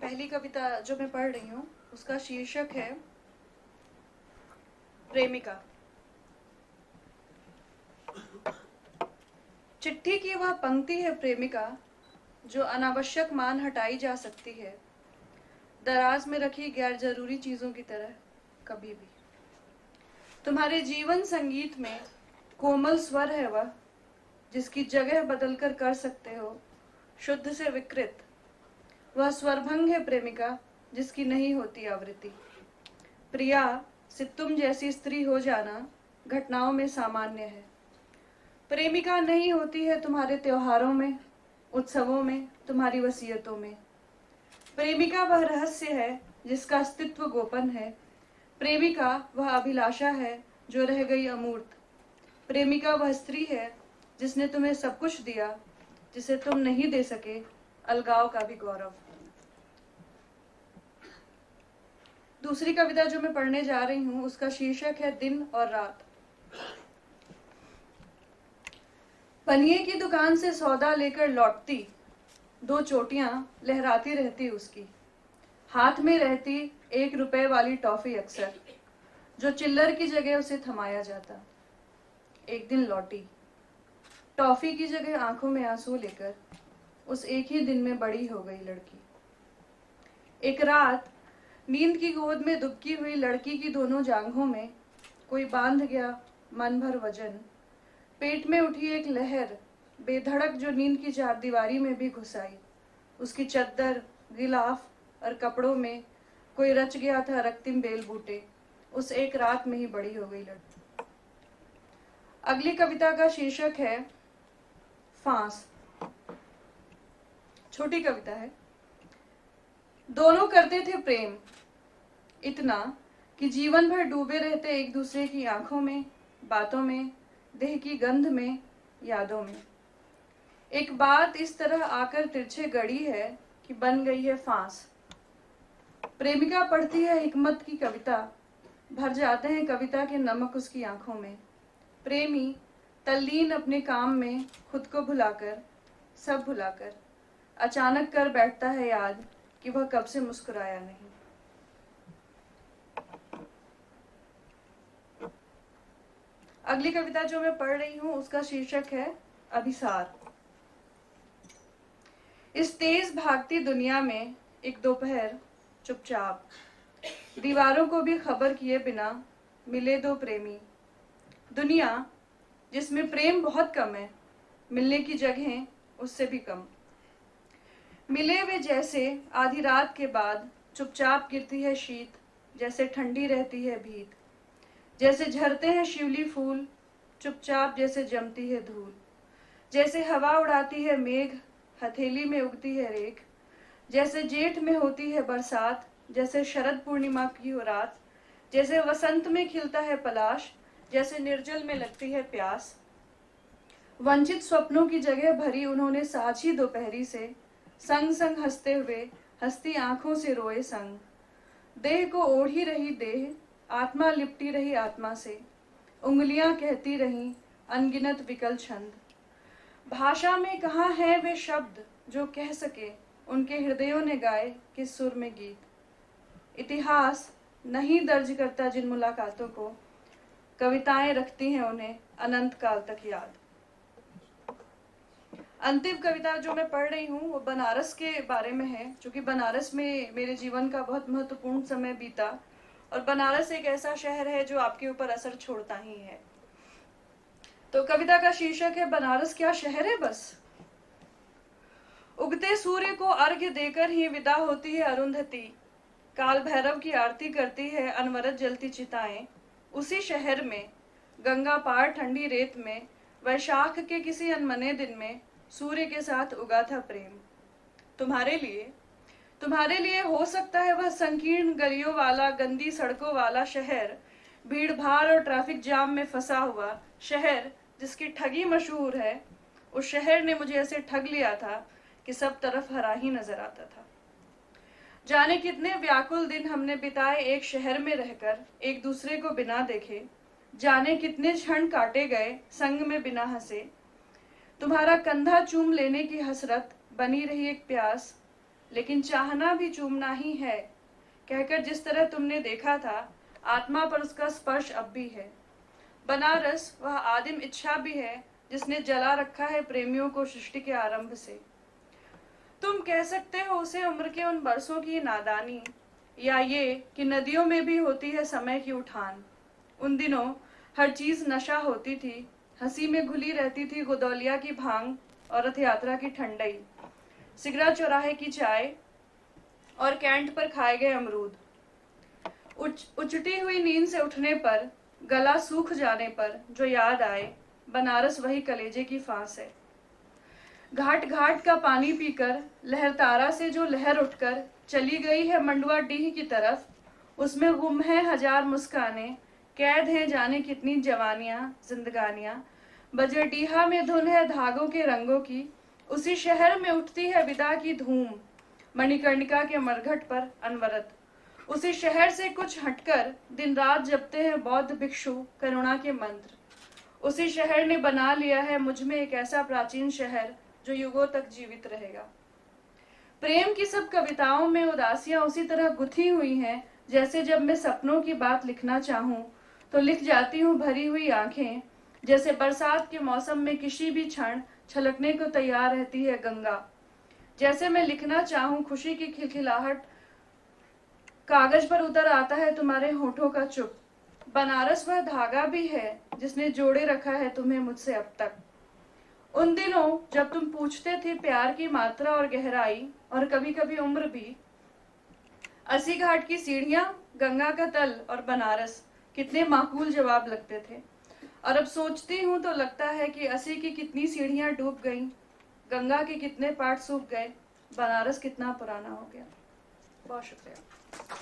पहली कविता जो मैं पढ़ रही हूँ उसका शीर्षक है प्रेमिका। चिट्ठी की वह पंक्ति है प्रेमिका जो अनावश्यक मान हटाई जा सकती है, दराज में रखी गैर जरूरी चीजों की तरह कभी भी। तुम्हारे जीवन संगीत में कोमल स्वर है वह जिसकी जगह बदलकर कर सकते हो शुद्ध से विकृत। वह स्वरभंग है प्रेमिका जिसकी नहीं होती आवृत्ति। प्रिया से तुम जैसी स्त्री हो जाना घटनाओं में सामान्य है। प्रेमिका नहीं होती है तुम्हारे त्योहारों में, उत्सवों में, तुम्हारी वसीयतों में। प्रेमिका वह रहस्य है जिसका अस्तित्व गोपन है। प्रेमिका वह अभिलाषा है जो रह गई अमूर्त। प्रेमिका वह स्त्री है जिसने तुम्हें सब कुछ दिया जिसे तुम नहीं दे सके, अलगाव का भी गौरव। दूसरी कविता जो मैं पढ़ने जा रही हूँ उसका शीर्षक है दिन और रात। पनिये की दुकान से सौदा लेकर लौटती दो चोटियां लहराती रहती उसकी। हाथ में रहती 1 रुपए वाली टॉफी अक्सर जो चिल्लर की जगह उसे थमाया जाता। एक दिन लौटी टॉफी की जगह आंखों में आंसू लेकर। उस एक ही दिन में बड़ी हो गई लड़की। एक रात नींद की गोद में दुबकी हुई लड़की की दोनों जांघों में कोई बांध गया मन भर वजन। पेट में उठी एक लहर बेधड़क जो नींद की चारदीवारी में भी घुस आई। उसकी चद्दर, गिलाफ और कपड़ों में कोई रच गया था रक्तिम बेल बूटे। उस एक रात में ही बड़ी हो गई लड़की। अगली कविता का शीर्षक है फांस। छोटी कविता है। दोनों करते थे प्रेम, इतना कि जीवन भर डूबे रहते एक दूसरे की आंखों में, बातों में, देह की गंध में, यादों में। एक बात इस तरह आकर तिरछे गड़ी है कि बन गई है फांस। प्रेमिका पढ़ती है हिकमत की कविता, भर जाते हैं कविता के नमक उसकी आंखों में। प्रेमी तल्लीन अपने काम में खुद को भुलाकर, सब भुलाकर, अचानक कर बैठता है याद कि वह कब से मुस्कुराया नहीं। अगली कविता जो मैं पढ़ रही हूँ उसका शीर्षक है अभिसार। इस तेज भागती दुनिया में एक दोपहर चुपचाप, दीवारों को भी खबर किए बिना मिले दो प्रेमी। दुनिया जिसमें प्रेम बहुत कम है, मिलने की जगहें उससे भी कम। मिले वे जैसे आधी रात के बाद चुपचाप गिरती है शीत, जैसे ठंडी रहती है भीत। जैसे झरते हैं शिवली फूल चुपचाप, जैसे जमती है धूल। जैसे हवा उड़ाती है मेघ, हथेली में उगती है रेख। जैसे जेठ में होती है बरसात, जैसे शरद पूर्णिमा की हो रात। जैसे वसंत में खिलता है पलाश, जैसे निर्जल में लगती है प्यास। वंचित स्वप्नों की जगह भरी उन्होंने साझी दोपहरी से, संग संग हंसते हुए, हंसती आंखों से रोए संग। देह को ओढ़ी रही देह, आत्मा लिपटी रही आत्मा से। उंगलियां कहती रहीं अनगिनत विकल छंद। भाषा में कहाँ है वे शब्द जो कह सके, उनके हृदयों ने गाए किस सुर में गीत। इतिहास नहीं दर्ज करता जिन मुलाकातों को, कविताएं रखती हैं उन्हें अनंत काल तक याद। अंतिम कविता जो मैं पढ़ रही हूँ वो बनारस के बारे में है, क्योंकि बनारस में मेरे जीवन का बहुत महत्वपूर्ण समय बीता और बनारस एक ऐसा शहर है जो आपके ऊपर असर छोड़ता ही है। तो कविता का शीर्षक है बनारस क्या शहर है बस। उगते सूर्य को अर्घ्य देकर ही विदा होती है अरुंधति। काल भैरव की आरती करती है अनवरत जलती चिताएं। उसी शहर में गंगा पार ठंडी रेत में, वैशाख के किसी अनमने दिन में सूर्य के साथ उगा था प्रेम। तुम्हारे लिए हो सकता है वह संकीर्ण गलियों वाला, गंदी सड़कों वाला शहर, भीड़ भाड़ और ट्रैफिक जाम में फंसा हुआ शहर जिसकी ठगी मशहूर है। उस शहर ने मुझे ऐसे ठग लिया था कि सब तरफ हरा ही नजर आता था। जाने कितने व्याकुल दिन हमने बिताए एक शहर में रहकर, एक दूसरे को बिना देखे। जाने कितने क्षण काटे गए संग में बिना हंसे। तुम्हारा कंधा चूम लेने की हसरत बनी रही एक प्यास। लेकिन चाहना भी चूमना ही है, कहकर जिस तरह तुमने देखा था, आत्मा पर उसका स्पर्श अब भी है। बनारस वह आदिम इच्छा भी है जिसने जला रखा है प्रेमियों को सृष्टि के आरंभ से। तुम कह सकते हो उसे उम्र के उन बरसों की नादानी, या ये कि नदियों में भी होती है समय की उठान। उन दिनों हर चीज नशा होती थी, हंसी में घुली रहती थी गोदौलिया की भांग और रथ यात्रा की ठंडई, सिगरा चौराहे की चाय और कैंट पर खाए गए अमरूद। उचटी हुई नींद से उठने पर, गला सूख जाने पर जो याद आए, बनारस वही कलेजे की फांस है। घाट घाट का पानी पीकर लहरतारा से जो लहर उठकर चली गई है मंडुआ डीह की तरफ, उसमें गुम है हजार मुस्कानें, कैद हैं जाने कितनी जवानियां जिंदगानियां। बजे डीहा में धुन है धागों के रंगों की, उसी शहर में उठती है विदा की धूम, मणिकर्णिका के मरघट पर अनवरत। उसी शहर से कुछ हटकर दिन रात जपते हैं बौद्ध भिक्षु करुणा के मंत्र। उसी शहर ने बना लिया है मुझ में एक ऐसा प्राचीन शहर जो युगों तक जीवित रहेगा। प्रेम की सब कविताओं में उदासियां उसी तरह गुथी हुई हैं, जैसे जब मैं सपनों की बात लिखना चाहूं तो लिख जाती हूँ भरी हुई आंखें, जैसे बरसात के मौसम में किसी भी क्षण छलकने को तैयार रहती है गंगा। जैसे मैं लिखना चाहूं खुशी की खिलखिलाहट, कागज पर उतर आता है तुम्हारे होठों का चुप। बनारस वह धागा भी है जिसने जोड़े रखा है तुम्हें मुझसे अब तक। उन दिनों जब तुम पूछते थे प्यार की मात्रा और गहराई और कभी कभी उम्र भी, अस्सी घाट की सीढ़ियां, गंगा का तल और बनारस कितने माकूल जवाब लगते थे। और अब सोचती हूँ तो लगता है कि अस्सी की कितनी सीढ़ियां डूब गईं, गंगा के कितने पाठ सूख गए, बनारस कितना पुराना हो गया। बहुत शुक्रिया।